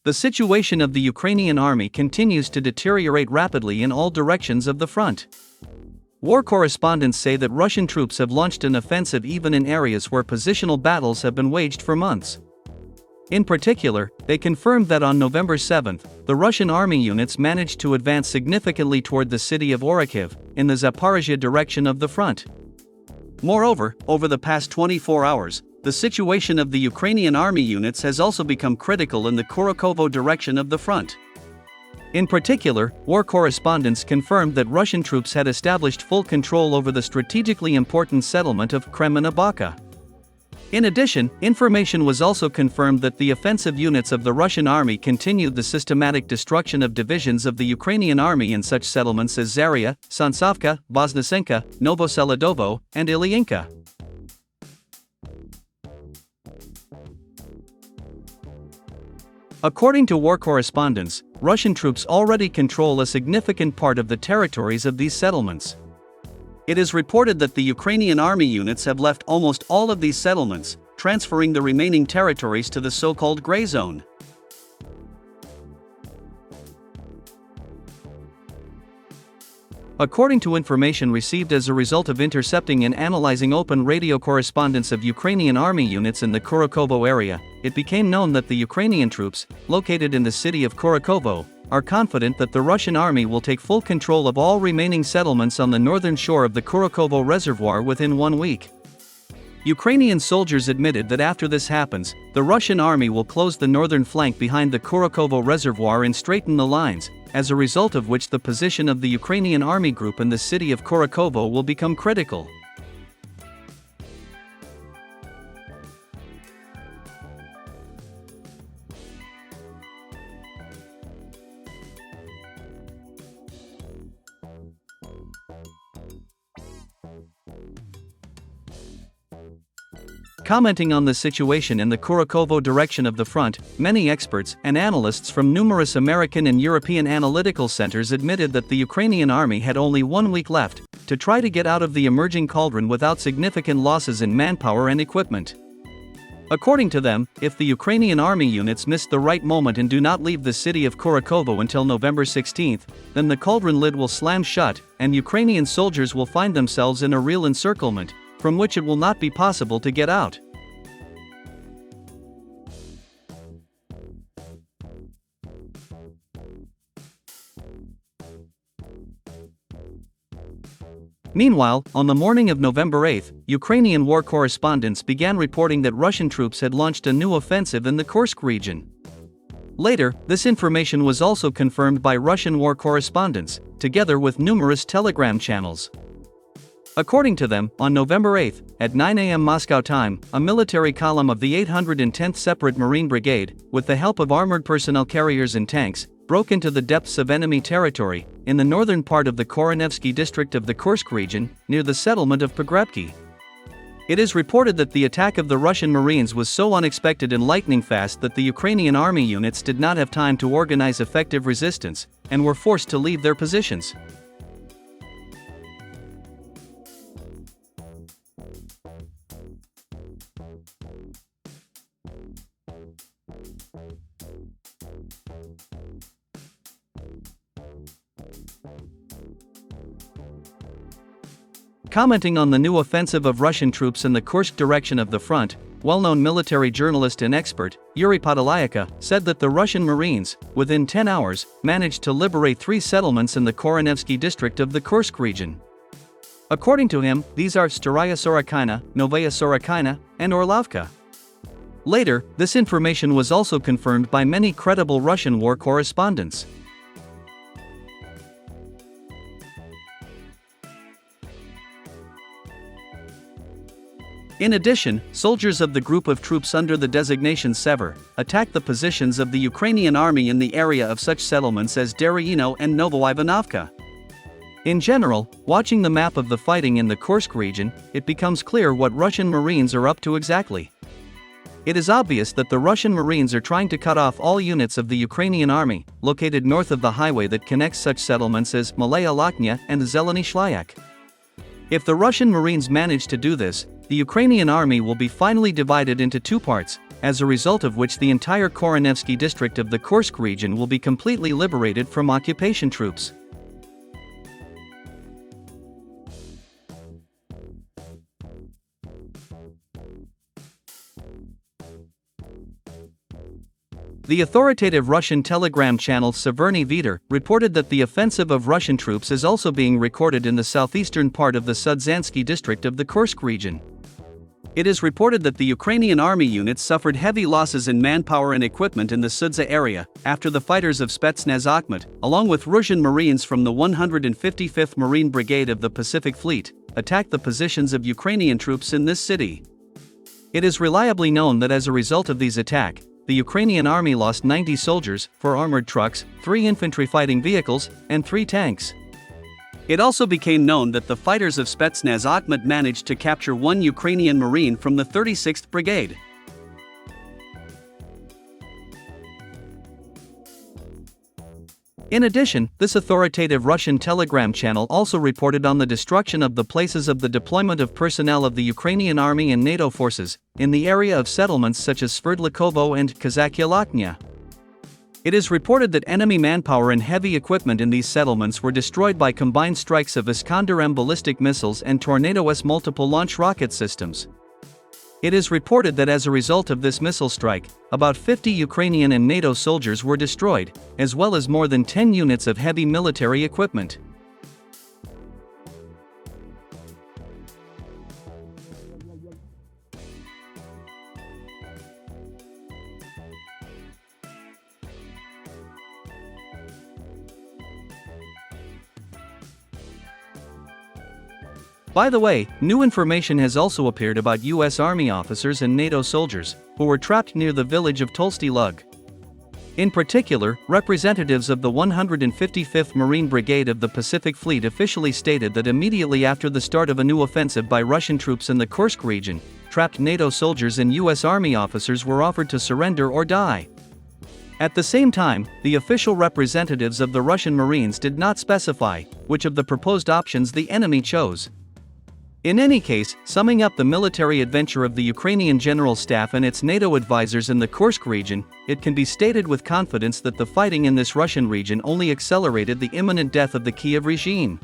The situation of the Ukrainian army continues to deteriorate rapidly in all directions of the front. War correspondents say that Russian troops have launched an offensive even in areas where positional battles have been waged for months. In particular, they confirmed that on November 7, the Russian army units managed to advance significantly toward the city of Orikhiv, in the Zaporizhzhia direction of the front. Moreover, over the past 24 hours, the situation of the Ukrainian army units has also become critical in the Kurakhovo direction of the front. In particular, war correspondents confirmed that Russian troops had established full control over the strategically important settlement of Kreminna Balka. In addition, information was also confirmed that the offensive units of the Russian army continued the systematic destruction of divisions of the Ukrainian army in such settlements as Zaria, Sansovka, Voznesenka, Novoseladovo, and Ilyinka. According to war correspondents, Russian troops already control a significant part of the territories of these settlements. It is reported that the Ukrainian army units have left almost all of these settlements, transferring the remaining territories to the so-called gray zone. According to information received as a result of intercepting and analyzing open radio correspondence of Ukrainian army units in the Kurakhovo area, it became known that the Ukrainian troops, located in the city of Kurakhovo, are confident that the Russian army will take full control of all remaining settlements on the northern shore of the Kurakhovo reservoir within 1 week. Ukrainian soldiers admitted that after this happens, the Russian army will close the northern flank behind the Kurakhovo reservoir and straighten the lines, as a result of which the position of the Ukrainian army group in the city of Kurakhovo will become critical. Commenting on the situation in the Kurakhovo direction of the front, many experts and analysts from numerous American and European analytical centers admitted that the Ukrainian army had only 1 week left to try to get out of the emerging cauldron without significant losses in manpower and equipment. According to them, if the Ukrainian army units miss the right moment and do not leave the city of Kurakhovo until November 16, then the cauldron lid will slam shut, and Ukrainian soldiers will find themselves in a real encirclement, from which it will not be possible to get out. Meanwhile, on the morning of November 8, Ukrainian war correspondents began reporting that Russian troops had launched a new offensive in the Kursk region. Later, this information was also confirmed by Russian war correspondents, together with numerous Telegram channels. According to them, on November 8, at 9 a.m. Moscow time, a military column of the 810th Separate Marine Brigade, with the help of armored personnel carriers and tanks, broke into the depths of enemy territory, in the northern part of the Koronevsky district of the Kursk region, near the settlement of Pogrebki. It is reported that the attack of the Russian Marines was so unexpected and lightning fast that the Ukrainian army units did not have time to organize effective resistance, and were forced to leave their positions. Commenting on the new offensive of Russian troops in the Kursk direction of the front, well-known military journalist and expert, Yuri Podolyaka, said that the Russian Marines, within 10 hours, managed to liberate 3 settlements in the Koronevsky district of the Kursk region. According to him, these are Staraya Sorokyna, Novaya Sorokyna, and Orlovka. Later, this information was also confirmed by many credible Russian war correspondents. In addition, soldiers of the group of troops under the designation Sever attacked the positions of the Ukrainian army in the area of such settlements as Deryino and Novoivanovka. In general, watching the map of the fighting in the Kursk region, it becomes clear what Russian Marines are up to exactly. It is obvious that the Russian Marines are trying to cut off all units of the Ukrainian army, located north of the highway that connects such settlements as Malaya Lokhnya and Zeleny Shlyak. If the Russian Marines manage to do this, the Ukrainian army will be finally divided into 2 parts, as a result of which the entire Koronevsky district of the Kursk region will be completely liberated from occupation troops. The authoritative Russian telegram channel Severny Veter reported that the offensive of Russian troops is also being recorded in the southeastern part of the Sudzansky district of the Kursk region. It is reported that the Ukrainian army units suffered heavy losses in manpower and equipment in the Sudza area after the fighters of Spetsnaz Akhmat, along with Russian Marines from the 155th Marine Brigade of the Pacific Fleet, attacked the positions of Ukrainian troops in this city. It is reliably known that as a result of these attacks, the Ukrainian army lost 90 soldiers, 4 armored trucks, 3 infantry fighting vehicles, and 3 tanks. It also became known that the fighters of Spetsnaz Akhmat managed to capture 1 Ukrainian Marine from the 36th Brigade. In addition, this authoritative Russian telegram channel also reported on the destruction of the places of the deployment of personnel of the Ukrainian Army and NATO forces, in the area of settlements such as Sverdlovskovo and Kazakhyalaknya. It is reported that enemy manpower and heavy equipment in these settlements were destroyed by combined strikes of Iskander-M ballistic missiles and Tornado-S multiple launch rocket systems. It is reported that as a result of this missile strike, about 50 Ukrainian and NATO soldiers were destroyed, as well as more than 10 units of heavy military equipment. By the way, new information has also appeared about U.S. Army officers and NATO soldiers who were trapped near the village of Tolsty Lug. In particular, representatives of the 155th Marine Brigade of the Pacific Fleet officially stated that immediately after the start of a new offensive by Russian troops in the Kursk region, trapped NATO soldiers and U.S. Army officers were offered to surrender or die. At the same time, the official representatives of the Russian Marines did not specify which of the proposed options the enemy chose. In any case, summing up the military adventure of the Ukrainian General Staff and its NATO advisors in the Kursk region, it can be stated with confidence that the fighting in this Russian region only accelerated the imminent death of the Kiev regime.